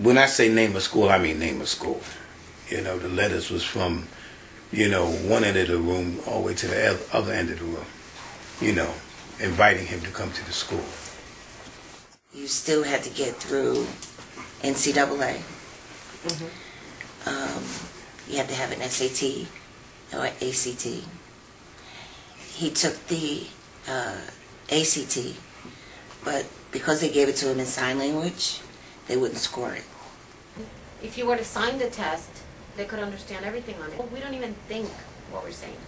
when I say name of school, I mean name of school. You know, the letters was from, you know, one end of the room all the way to the other end of the room, you know, inviting him to come to the school. You still had to get through NCAA. You had to have an SAT or ACT. He took the ACT, but because they gave it to him in sign language, they wouldn't score it. If you were to sign the test, they could understand everything on it. We don't even think what we're saying.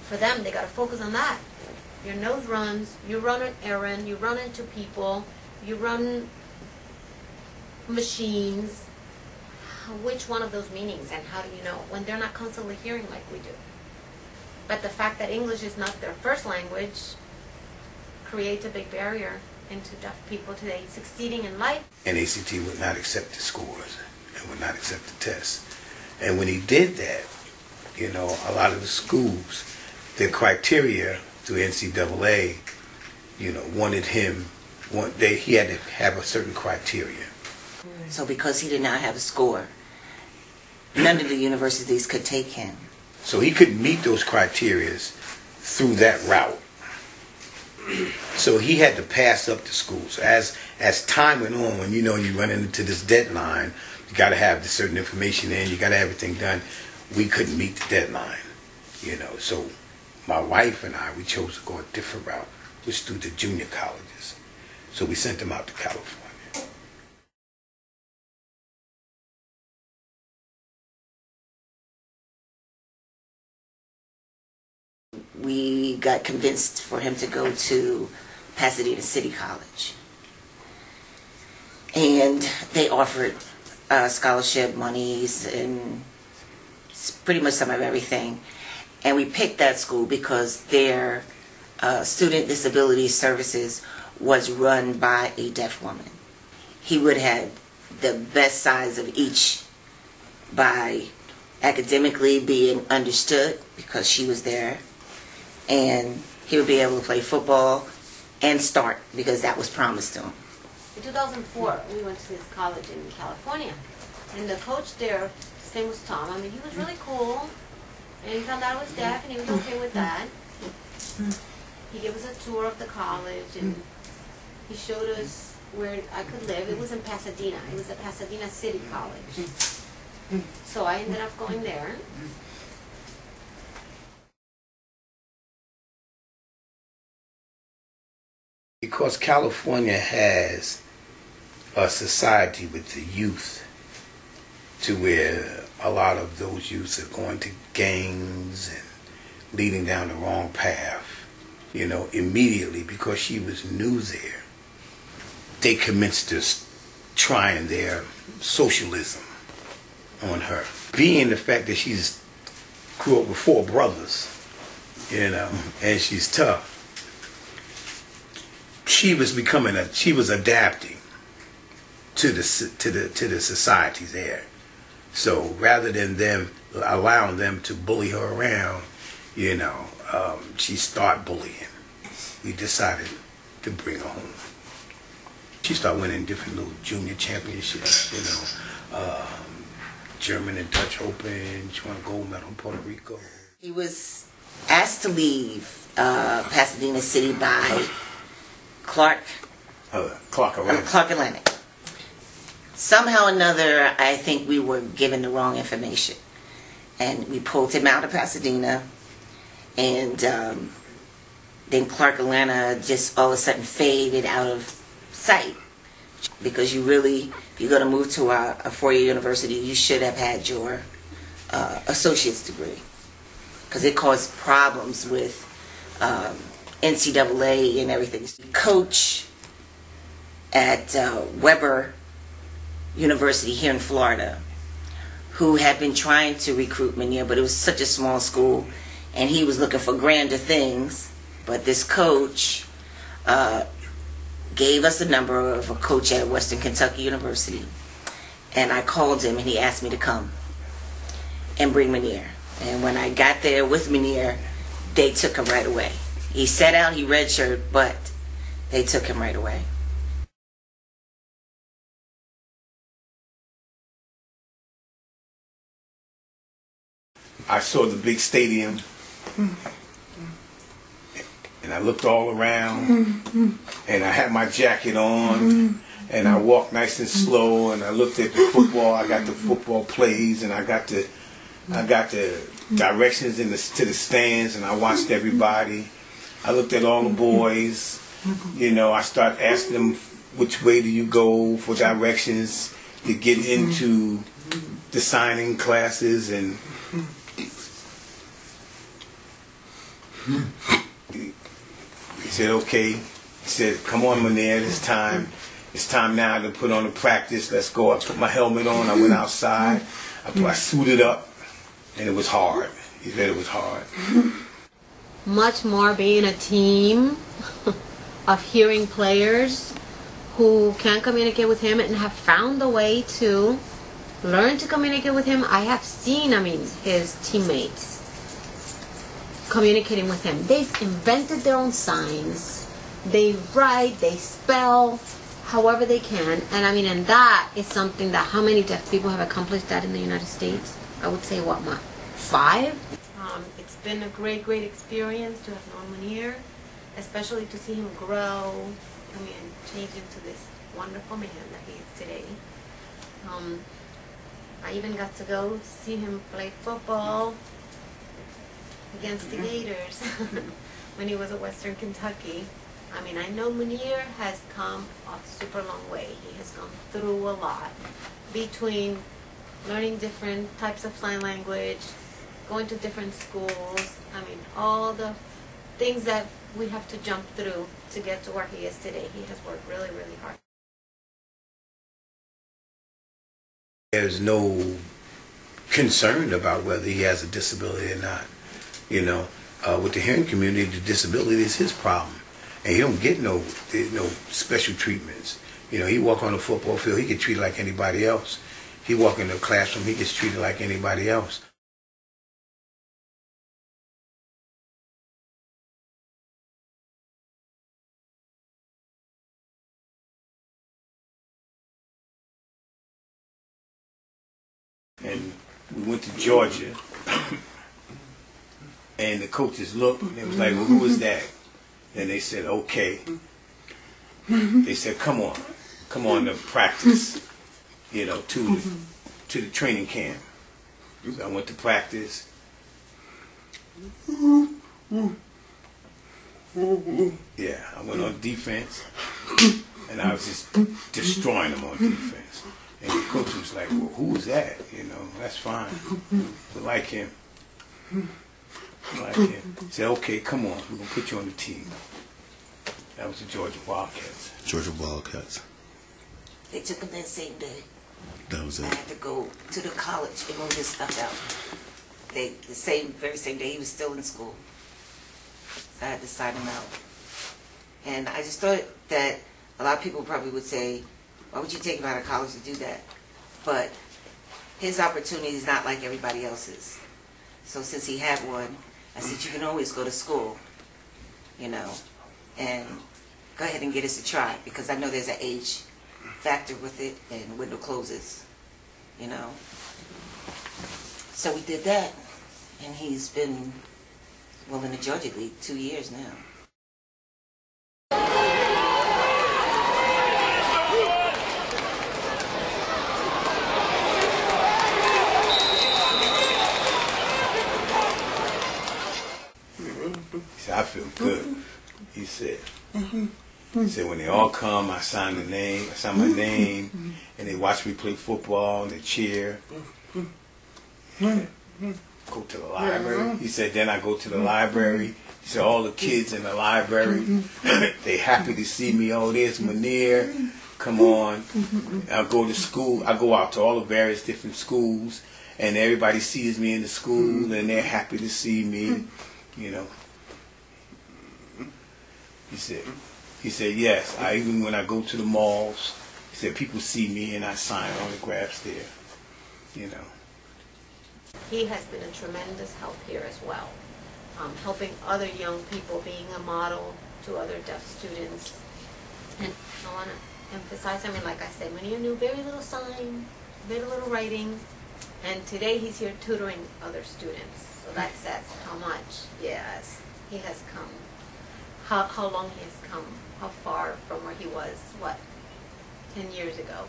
For them, they got to focus on that. Your nose runs, you run an errand, you run into people, you run machines. Which one of those meanings, and how do you know when they're not constantly hearing like we do? But the fact that English is not their first language creates a big barrier into deaf people today succeeding in life. And ACT would not accept the scores and would not accept the tests. And when he did that, you know, a lot of the schools, their criteria through NCAA, you know, wanted him, he had to have a certain criteria. So because he did not have a score, none of the universities could take him. So he couldn't meet those criteria through that route. So he had to pass up the schools. As time went on, when you know you run into this deadline, you got to have the certain information in, you got to have everything done. We couldn't meet the deadline, you know. So my wife and I, we chose to go a different route, which through the junior colleges. So we sent him out to California. We got convinced for him to go to Pasadena City College. And they offered scholarship monies and pretty much some of everything. And we picked that school because their student disability services was run by a deaf woman. He would have the best sides of each by academically being understood because she was there. And he would be able to play football and start because that was promised to him. In 2004, we went to this college in California, and the coach there, his name was Tom. I mean, he was really cool, and he found out I was deaf, and he was okay with that. He gave us a tour of the college, and he showed us where I could live. It was in Pasadena. It was at Pasadena City College. So I ended up going there. Because California has a society with the youth to where a lot of those youths are going to gangs and leading down the wrong path, you know, immediately because she was new there. They commenced this trying their socialism on her. Being the fact that she's grew up with 4 brothers, you know, and she's tough. She was adapting to the society there. So rather than them allowing them to bully her around, you know, she started bullying. We decided to bring her home. She started winning different little junior championships, you know, German and Dutch Open. She won a gold medal in Puerto Rico. He was asked to leave Pasadena City by Clark Atlantic. Somehow or another, I think we were given the wrong information. And we pulled him out of Pasadena. And then Clark Atlanta just all of a sudden faded out of sight. Because you really, if you're going to move to a 4-year university, you should have had your associate's degree. Because it caused problems with NCAA and everything. Coach at Weber University here in Florida, who had been trying to recruit Munir, but it was such a small school, and he was looking for grander things. But this coach gave us the number of a coach at Western Kentucky University, and I called him, and he asked me to come and bring Munir. And when I got there with Munir, they took him right away. He sat out, he redshirted, but they took him right away. I saw the big stadium, and I looked all around, and I had my jacket on, and I walked nice and slow, and I looked at the football. I got the football plays, and I got the directions to the stands, and I watched everybody. I looked at all the boys. You know, I started asking them, which way do you go for directions to get into the signing classes, and he said, okay. He said, come on, Munir, it's time. It's time now to put on the practice. Let's go. I put my helmet on. I went outside. I suited up, and it was hard. He said it was hard. Much more being a team of hearing players who can communicate with him and have found a way to learn to communicate with him. I have seen, his teammates communicating with him. They've invented their own signs. They write, they spell, however they can. And and that is something that, how many deaf people have accomplished that in the United States? I would say, 5? It's been a great experience to have known Munir, especially to see him grow, change into this wonderful man that he is today. I even got to go see him play football against the Gators when he was at Western Kentucky. I know Munir has come a super long way. He has gone through a lot between learning different types of sign language, going to different schools. All the things that we have to jump through to get to where he is today. He has worked really hard. There's no concern about whether he has a disability or not. With the hearing community, the disability is his problem, and he don't get no special treatments. He walk on the football field, he get treated like anybody else. He walk in the classroom, he gets treated like anybody else. And we went to Georgia, and the coaches looked, and they was like, well, who is that? And they said, okay. They said, come on to practice, to the training camp. So I went to practice. Yeah, I went on defense, and I was just destroying them on defense. And the coach was like, well, who's that? That's fine. We like him. He said, okay, come on, we're going to put you on the team. That was the Georgia Wildcats. Georgia Wildcats. They took him that same day. That was it. I had to go to the college and move his stuff out. The very same day he was still in school. So I had to sign him out. And I just thought that a lot of people probably would say, why would you take him out of college to do that? But his opportunity is not like everybody else's. So since he had one, I said, you can always go to school, and go ahead and get us a try, because I know there's an age factor with it, and the window closes, So we did that, and he's been, in the Georgia League 2 years now. He said, I feel good. He said, when they all come, I sign my name, and they watch me play football, and they cheer. Go to the library. He said, then I go to the library. He said, all the kids in the library, they happy to see me. Oh, there's Munir. Come on. I'll go to school. I go out to all the various different schools, and everybody sees me in the school, and they're happy to see me, He said, yes, even when I go to the malls, he said, people see me and I sign autographs there, He has been a tremendous help here as well, helping other young people, being a model to other deaf students. And I want to emphasize, like I said, Munir knew very little sign, very little writing, And today he's here tutoring other students. So that says how much, yes, he has come, how long he has come, how far from where he was, 10 years ago.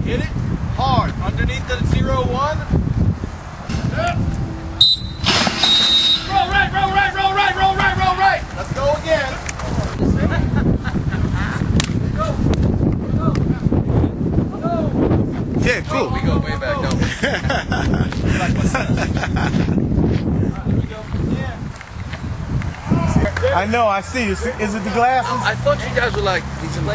Hit it hard underneath the 0-1. Roll right, roll right, roll right, roll right, roll right. Let's go again. Yeah, cool. We go way back, don't I know, I see. Is it the glasses? I thought you guys were like these county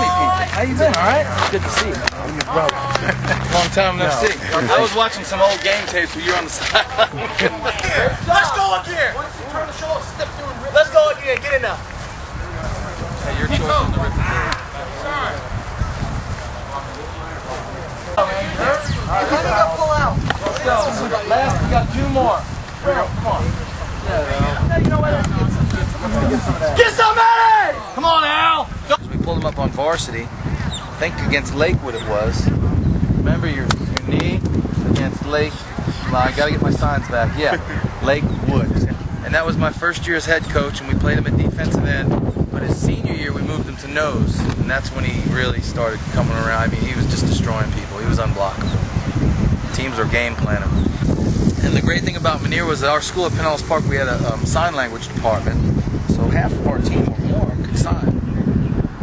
people. How you been? All right? Good to see you. I'm your brother. Long time no see. I was watching some old game tapes where you were on the side. Let's go again. Turn the shoulder, step through and rip. Let's go again. Get in now. Hey, your choice on the rip. Sorry. Let me go pull out. Let's go. Last, we got 2 more. Come on. Get somebody! Come on, Al! We pulled him up on varsity. I think against Lakewood it was. Remember your knee against Lake. Well, I gotta get my signs back. Yeah, Lakewood. And that was my first year as head coach, and we played him at defensive end. But his senior year, we moved him to nose, and that's when he really started coming around. I mean, he was just destroying people. He was unblockable. Teams were game planning. And the great thing about Munir was at our school at Pinellas Park, we had a sign language department. So half of our team or more could sign.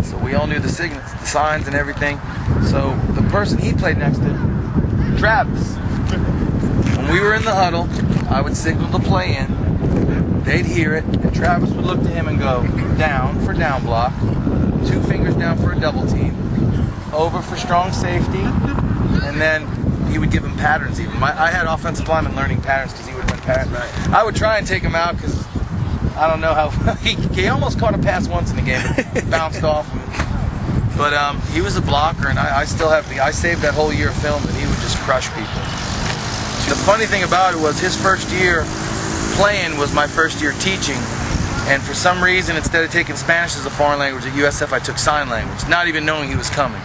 So we all knew the signals, the signs and everything. So the person he played next to, Travis, when we were in the huddle, I would signal the play in. They'd hear it, and Travis would look to him and go, down for down block, 2 fingers down for a double team, over for strong safety, and then he would give him patterns even. I had offensive linemen learning patterns because he would run patterns. Right. I would try and take him out because I don't know how he almost caught a pass once in the game, but bounced off. But he was a blocker, and I still have I saved that whole year of film that he would just crush people. The funny thing about it was his first year playing was my first year teaching, and for some reason instead of taking Spanish as a foreign language at USF, I took sign language, not even knowing he was coming.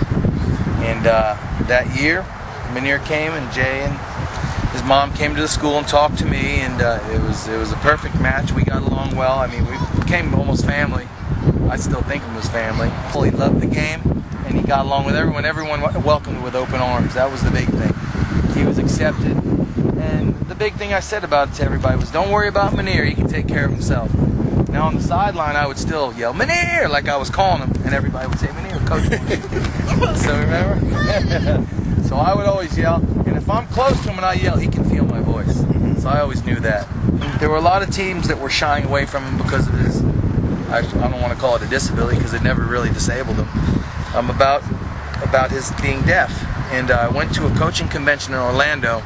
And that year, Munir came, and Jay and his mom came to the school and talked to me, and it was a perfect match. We got along well. I mean, we became almost family. I still think of him as family. He loved the game, and he got along with everyone. Everyone welcomed him with open arms. That was the big thing. He was accepted, and the big thing I said about it to everybody was, don't worry about Munir. He can take care of himself. Now on the sideline, I would still yell, Munir, like I was calling him, and everybody would say, Munir, coach. So remember? So I would always yell, and if I'm close to him and I yell, he can feel my voice. So I always knew that. There were a lot of teams that were shying away from him because of his, I don't want to call it a disability because it never really disabled him, about his being deaf. And I went to a coaching convention in Orlando,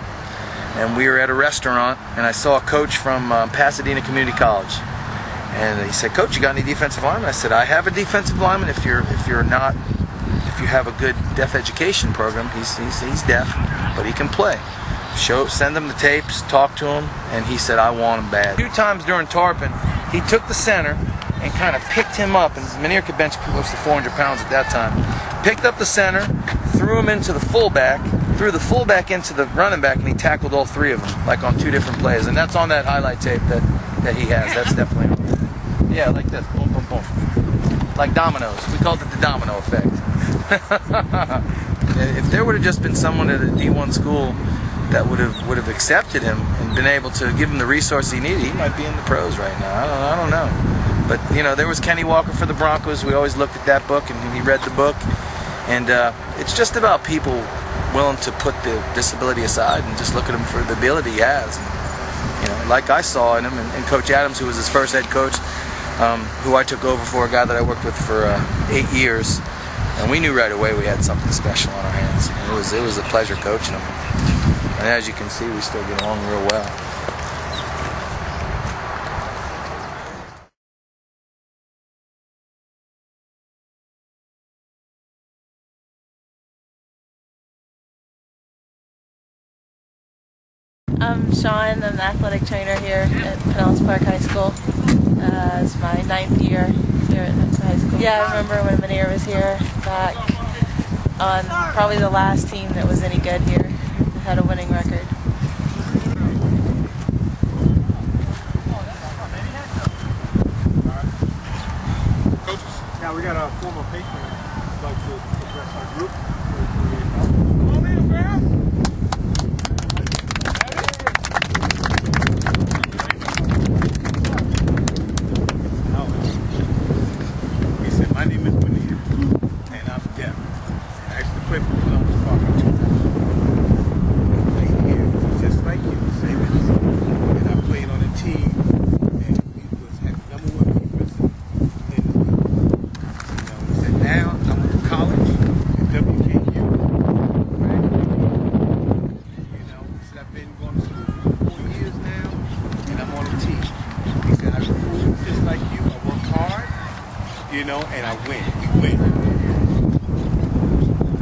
and we were at a restaurant, and I saw a coach from Pasadena Community College. And he said, Coach, you got any defensive linemen? I said, I have a defensive lineman if you have a good deaf education program. He's deaf, but he can play. Send him the tapes, talk to him, and he said, I want him bad. 2 times during Tarpon, he took the center and kind of picked him up, and Munir could bench close to 400 pounds at that time. Picked up the center, threw him into the fullback, threw the fullback into the running back, and he tackled all 3 of them, like on 2 different plays. And that's on that highlight tape that he has. That's definitely, yeah, like this, boom, boom, boom. Like dominoes. We called it the domino effect. If there would have just been someone at a D1 school that would have accepted him and been able to give him the resources he needed, he might be in the pros right now. I don't know. But you know, there was Kenny Walker for the Broncos. We always looked at that book, and he read the book. And it's just about people willing to put the disability aside and just look at him for the ability he has. And, you know, like I saw in him, and Coach Adams, who was his first head coach, who I took over for, a guy that I worked with for 8 years. And we knew right away we had something special on our hands. And it was a pleasure coaching him. And as you can see, we still get along real well. I'm Sean. I'm the athletic trainer here at Pinellas Park High School. It's my 9th year here at high school. Yeah, I remember when Munir was here back on probably the last team that was any good here that had a winning record. Coaches, now we got a former patron who'd like to address our group. Come on in, fam. He said, my name is Munir, and I'm deaf. And I used to play for Columbus Park. I played here just like you, same as you. And I played on a team, and we had the #1 keepers in the league. You know, he said, now I'm in college at WKU. Right? You know, he said, I've been going to school for 4 years now, and I'm on a team. He said, I recruit just like you, I work hard. You know, and I win. We win.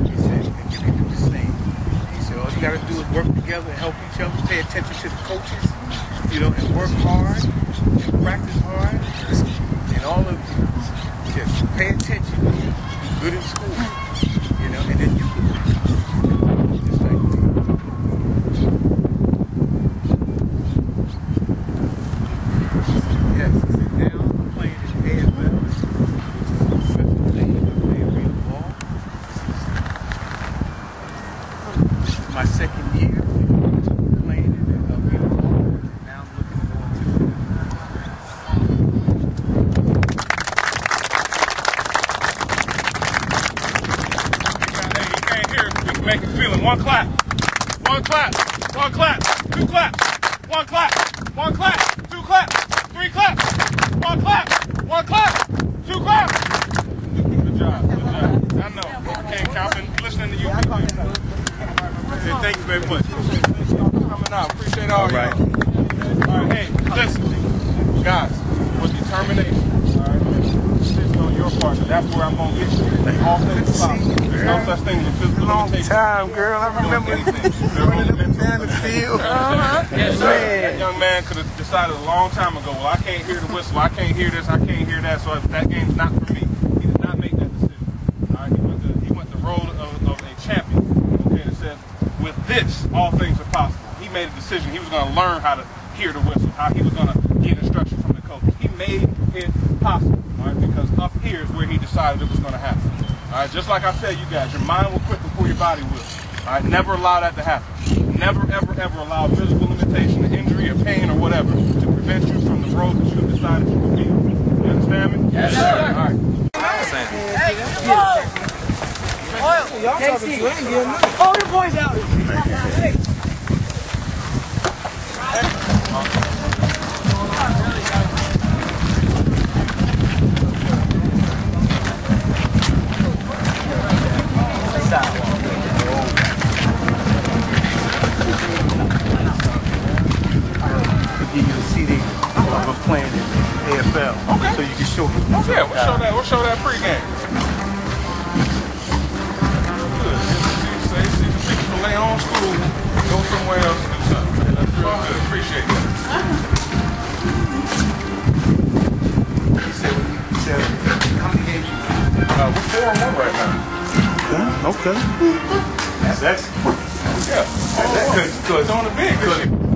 He said, and you can do the same. He said, all you got to do is work together and help each other, pay attention to the coaches, you know, and work hard, and practice hard, and all of you just pay attention, be good in school, you know, and then you can win. Just like me. Yes, he said, now I'm playing in AFL. My second year playing in the arena ball, and now I'm looking to go into it. Hey, you can't hear us. We can make it feeling. One clap. One clap. One clap. Two claps. One clap. One clap. Two claps. Three claps. One clap. One clap. Two claps. Good job. Good job. I know. I can't count and listening to you. And thank you very much. Coming out. Appreciate all right. All right. Hey, listen, guys, with determination, all right, decision on your part, that's where I'm gonna get you. All things possible. There's no such thing as physical limitation. Time, girl. I remember running down the field. That young man could have decided a long time ago, well, I can't hear the whistle, I can't hear this, I can't hear that, so that game's not for me. He did not make that decision. All right, he went the road of a champion. Okay, that says, with this, all things are possible. He made a decision. He was going to learn how to hear the whistle, how he was going to get instruction from the coach. He made it possible, all right, because up here is where he decided it was going to happen. All right, just like I tell you guys, your mind will quit before your body will. All right, never allow that to happen. Never, ever, ever allow physical limitation, or injury, or pain, or whatever to prevent you from the road that you have decided you will be. You understand me? Yes, sir. All right. Oh, your boy's out. Give you the CD of a playing in AFL, Okay. so you can show me. Okay, we'll show that pregame. Good. See the people from lay on school, go somewhere else and do something. That's real good. Appreciate that. He said, how many games you play? We're 4-1 right now. Okay. That's Yeah. Because on the big this year.